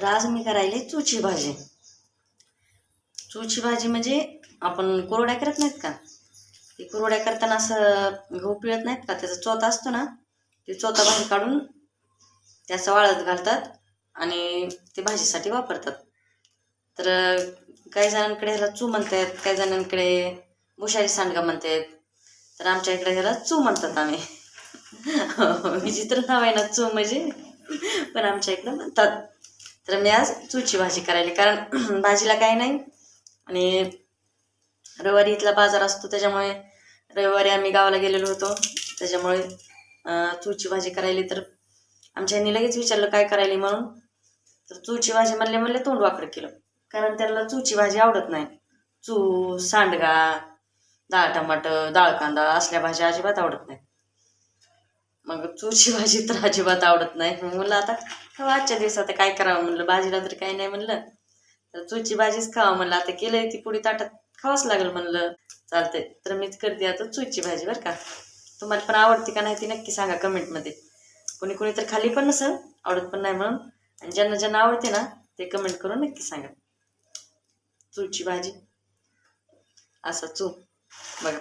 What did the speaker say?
तर आज मी करायली चूची भाजी. चूची भाजी म्हणजे आपण कुरवड्या करत नाहीत का, ती कुरवड्या करताना असं गहू पिळत नाहीत का, त्याचा चोथा असतो ना, ते चोथा भाजी काढून त्याचं वाळत घालतात आणि ते भाजीसाठी वापरतात. तर काही जणांकडे ह्याला चू म्हणतात, काही जणांकडे भुशारी सांडगा म्हणतात. तर आमच्या इकडे ह्याला चू म्हणतात आम्ही. विचित्र नाव आहे ना चू म्हणजे, पण आमच्या इकडं म्हणतात. तर मी आज चूची भाजी करायली, कारण भाजीला काही नाही आणि रविवारी इथला बाजार असतो, त्याच्यामुळे रविवारी आम्ही गावाला गेलेलो होतो, त्याच्यामुळे चूची भाजी करायली. तर आमच्या ह्यांनी लगेच विचारलं काय करायली म्हणून. तर चूची भाजी म्हणले तोंड वाकडं केलं, कारण त्याला चूची भाजी आवडत नाही. चू, सांडगा, डाळ टमाटर, डाळ कांदा असल्या भाज्या अजिबात आवडत नाही. मग चूची भाजी तर अजिबात आवडत नाही. मग म्हणलं आता आजच्या दिवसात काय करावं, म्हणलं भाजीला तर काही नाही म्हणलं, तर चूची भाजीच खावं म्हणलं. आता केलंय ती पुढे ताटात खावंच लागेल म्हणलं. चालतंय, तर मीच करते आता चूची भाजी बरं का. तुम्हाला पण आवडते का नाही ती नक्की सांगा कमेंटमध्ये. कोणी कोणी तर खाली पण नसेल, आवडत पण नाही म्हणून. आणि ज्यांना ज्यांना आवडते ना ते कमेंट करून नक्की सांगा. चूची भाजी असा चू बघा.